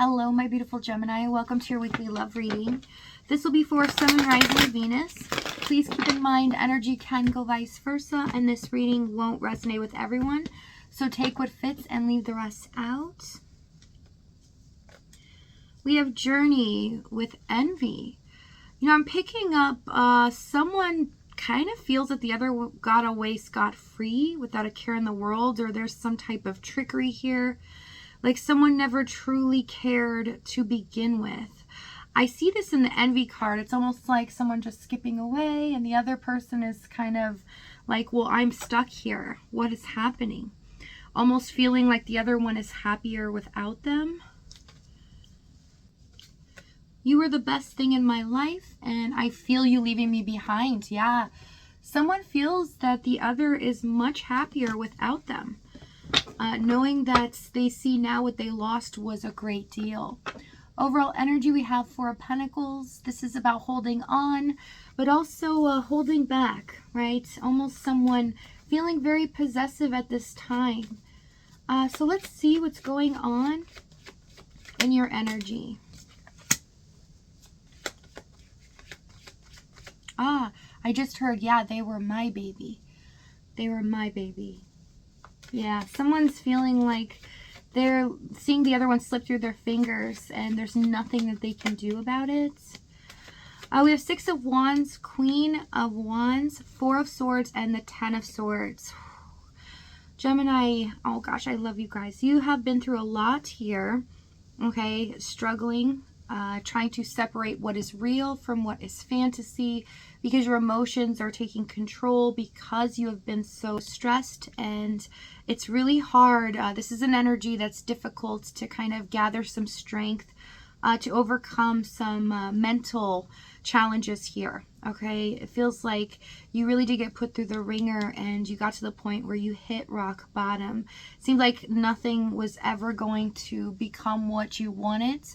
Hello, my beautiful Gemini. Welcome to your weekly love reading. This will be for Sun and Rising Venus. Please keep in mind energy can go vice versa, and this reading won't resonate with everyone. So take what fits and leave the rest out. We have Journey with Envy. You know, I'm picking up someone kind of feels that the other got away scot-free without a care in the world, or there's some type of trickery here. Like someone never truly cared to begin with. I see this in the Envy card. It's almost like someone just skipping away and the other person is kind of like, well, I'm stuck here. What is happening? Almost feeling like the other one is happier without them. You were the best thing in my life and I feel you leaving me behind. Yeah. Someone feels that the other is much happier without them. Knowing that they see now what they lost was a great deal. Overall energy we have Four of Pentacles. This is about holding on, but also holding back, right? Almost someone feeling very possessive at this time. So let's see what's going on in your energy. I just heard, yeah, they were my baby. They were my baby. Yeah, someone's feeling like they're seeing the other one slip through their fingers and there's nothing that they can do about it. We have Six of Wands, Queen of Wands, Four of Swords, and the Ten of Swords. Gemini, oh gosh, I love you guys. You have been through a lot here, okay? Struggling, trying to separate what is real from what is fantasy, because your emotions are taking control because you have been so stressed and it's really hard. This is an energy that's difficult to kind of gather some strength to overcome some mental challenges here. Okay, it feels like you really did get put through the ringer and you got to the point where you hit rock bottom. It seemed like nothing was ever going to become what you wanted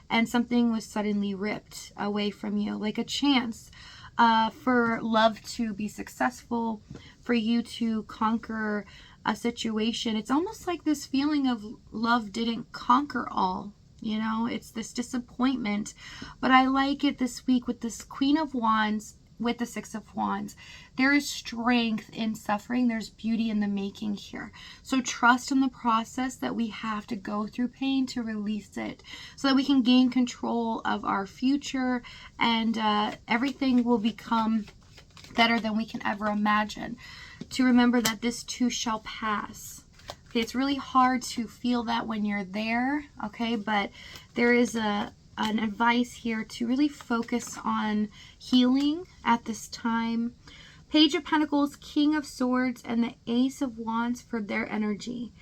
and something was suddenly ripped away from you, like a chance for love to be successful, for you to conquer a situation. It's almost like this feeling of love didn't conquer all. You know, it's this disappointment, but I like it this week with this Queen of Wands with the Six of Wands. There is strength in suffering. There's beauty in the making here. So trust in the process that we have to go through pain to release it so that we can gain control of our future and everything will become better than we can ever imagine. To remember that this too shall pass. Okay, it's really hard to feel that when you're there, okay, but there is an advice here to really focus on healing at this time. Page of Pentacles, King of Swords, and the Ace of Wands for their energy.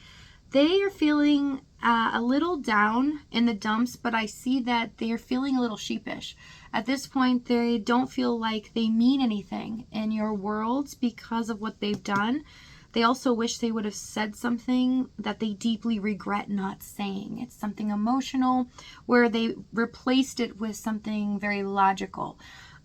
They are feeling a little down in the dumps, but I see that they are feeling a little sheepish. At this point, they don't feel like they mean anything in your world because of what they've done. They also wish they would have said something that they deeply regret not saying. It's something emotional where they replaced it with something very logical.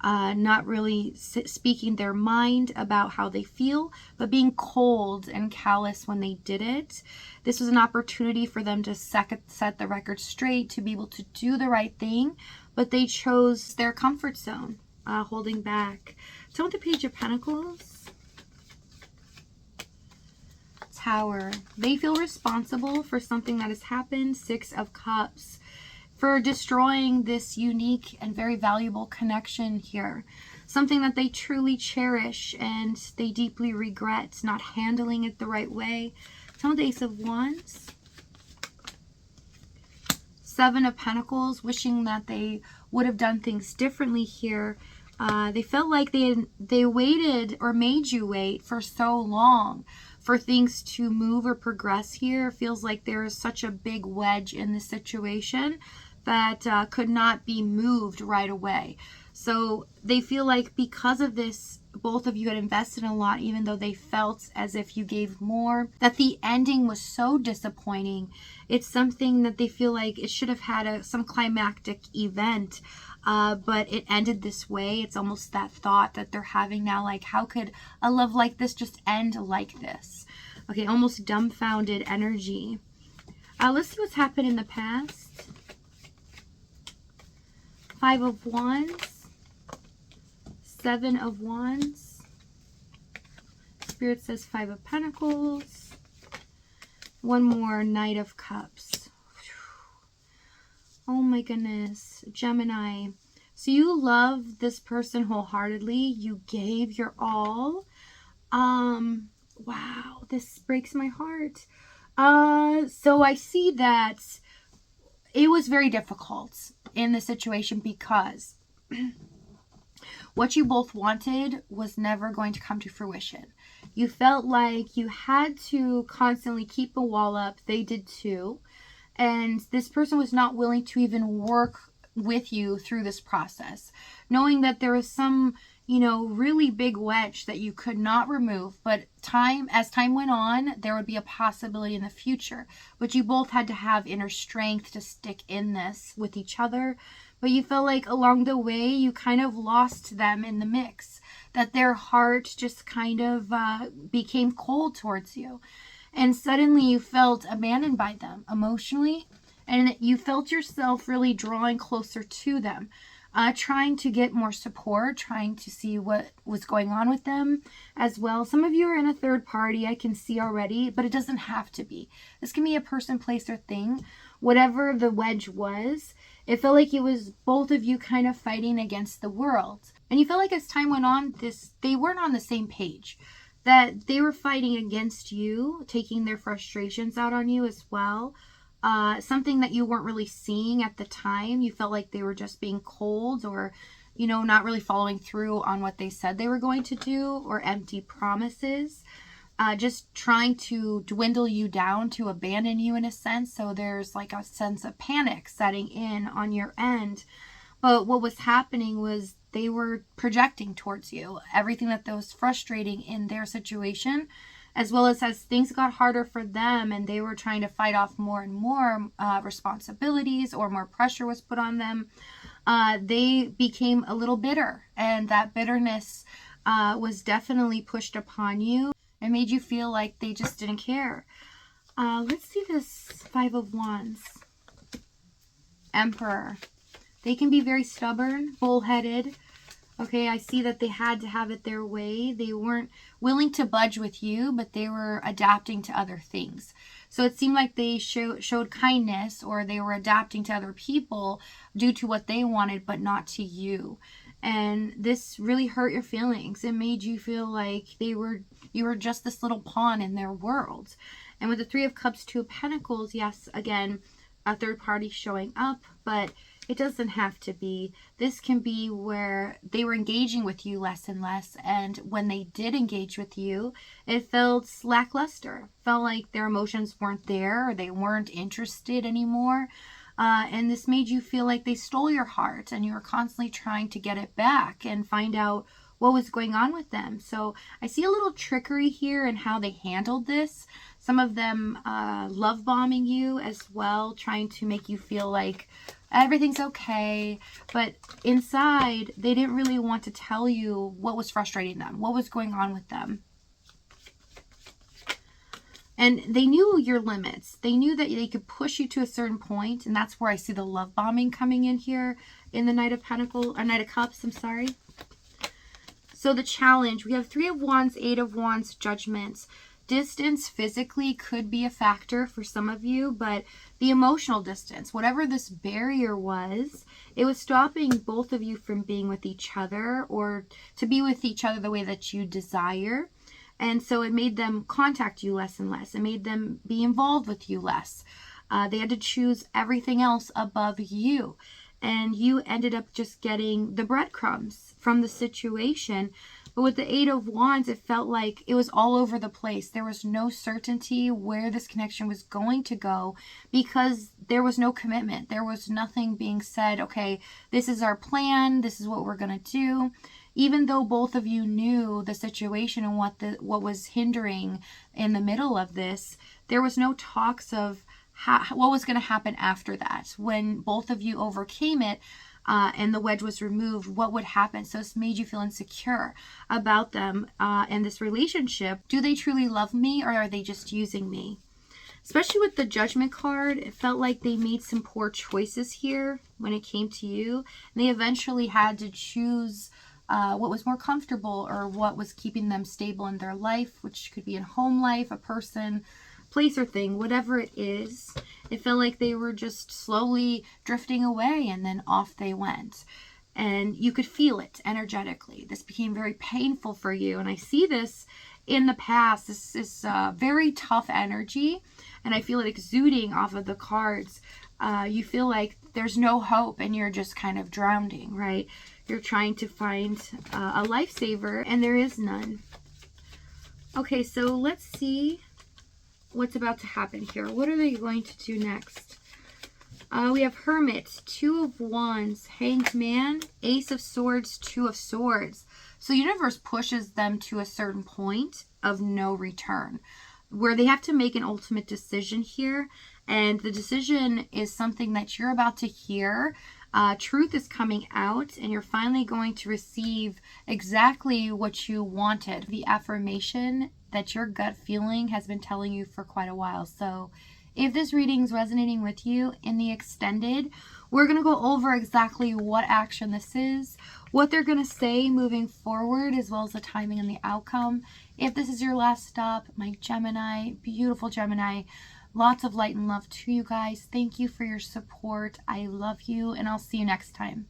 Not really speaking their mind about how they feel, but being cold and callous when they did it. This was an opportunity for them to set the record straight, to be able to do the right thing, but they chose their comfort zone, holding back. So with the Page of Pentacles, Tower. They feel responsible for something that has happened. Six of Cups. For destroying this unique and very valuable connection here. Something that they truly cherish and they deeply regret not handling it the right way. Tell me the Ace of Wands. Seven of Pentacles. Wishing that they would have done things differently here. They felt like they waited or made you wait for so long for things to move or progress here. It feels like there is such a big wedge in the situation that could not be moved right away. So they feel like because of this, both of you had invested in a lot, even though they felt as if you gave more, that the ending was so disappointing. It's something that they feel like it should have had some climactic event, but it ended this way. It's almost that thought that they're having now, like, how could a love like this just end like this? Okay, almost dumbfounded energy. Let's see what's happened in the past. 5 of Wands, 7 of Wands. Spirit says 5 of Pentacles. One more, Knight of Cups. Oh my goodness, Gemini. So you love this person wholeheartedly. You gave your all. Wow, this breaks my heart. So I see that it was very difficult in this situation because what you both wanted was never going to come to fruition. You felt like you had to constantly keep a wall up. They did too. And this person was not willing to even work with you through this process, knowing that there was some, you know, really big wedge that you could not remove. But as time went on, there would be a possibility in the future. But you both had to have inner strength to stick in this with each other. But you felt like along the way, you kind of lost them in the mix, that their heart just kind of became cold towards you. And suddenly you felt abandoned by them emotionally. And you felt yourself really drawing closer to them, trying to get more support, trying to see what was going on with them as well. Some of you are in a third party, I can see already, but it doesn't have to be. This can be a person, place, or thing. Whatever the wedge was, it felt like it was both of you kind of fighting against the world. And you felt like as time went on, they weren't on the same page. That they were fighting against you, taking their frustrations out on you as well. Something that you weren't really seeing at the time. You felt like they were just being cold or, you know, not really following through on what they said they were going to do, or empty promises. Just trying to dwindle you down, to abandon you in a sense. So there's like a sense of panic setting in on your end. But what was happening was they were projecting towards you everything that was frustrating in their situation, as well as things got harder for them and they were trying to fight off more and more responsibilities, or more pressure was put on them. They became a little bitter, and that bitterness was definitely pushed upon you and made you feel like they just didn't care. Let's see this 5 of Wands. Emperor. They can be very stubborn, bullheaded. Okay, I see that they had to have it their way. They weren't willing to budge with you, but they were adapting to other things. So it seemed like they showed kindness, or they were adapting to other people due to what they wanted, but not to you. And this really hurt your feelings. It made you feel like you were just this little pawn in their world. And with the 3 of Cups, 2 of Pentacles, yes, again, a third party showing up, but it doesn't have to be. This can be where they were engaging with you less and less, and when they did engage with you, it felt lackluster. Felt like their emotions weren't there, or they weren't interested anymore. And this made you feel like they stole your heart, and you were constantly trying to get it back and find out what was going on with them. So I see a little trickery here in how they handled this. Some of them love bombing you as well, trying to make you feel like everything's okay. But inside, they didn't really want to tell you what was frustrating them, what was going on with them. And they knew your limits. They knew that they could push you to a certain point, and that's where I see the love bombing coming in here in the Knight of Pentacles, or Knight of Cups, I'm sorry. So the challenge, we have 3 of Wands, 8 of Wands, Judgment. Distance physically could be a factor for some of you, but the emotional distance, whatever this barrier was, it was stopping both of you from being with each other, or to be with each other the way that you desire. And so it made them contact you less and less. It made them be involved with you less. They had to choose everything else above you. And you ended up just getting the breadcrumbs from the situation. But with the 8 of Wands, it felt like it was all over the place. There was no certainty where this connection was going to go, because there was no commitment. There was nothing being said, okay, this is our plan, this is what we're going to do. Even though both of you knew the situation and what was hindering in the middle of this, there was no talks of what was going to happen after that. When both of you overcame it, and the wedge was removed, what would happen? So this made you feel insecure about them and this relationship. Do they truly love me, or are they just using me? Especially with the Judgment card, it felt like they made some poor choices here when it came to you. And they eventually had to choose what was more comfortable or what was keeping them stable in their life, which could be in home life, a person, place, or thing, whatever it is. It felt like they were just slowly drifting away, and then off they went. And you could feel it energetically. This became very painful for you. And I see this in the past. This is very tough energy, and I feel it exuding off of the cards. You feel like there's no hope and you're just kind of drowning, right? You're trying to find a lifesaver and there is none. Okay, so let's see what's about to happen here. What are they going to do next? We have Hermit, Two of Wands, Hanged Man, Ace of Swords, Two of Swords. So the universe pushes them to a certain point of no return, where they have to make an ultimate decision here. And the decision is something that you're about to hear. Truth is coming out, and you're finally going to receive exactly what you wanted. The affirmation that your gut feeling has been telling you for quite a while. So if this reading is resonating with you in the extended, we're going to go over exactly what action this is, what they're going to say moving forward, as well as the timing and the outcome. If this is your last stop, my Gemini, beautiful Gemini, lots of light and love to you guys. Thank you for your support. I love you, and I'll see you next time.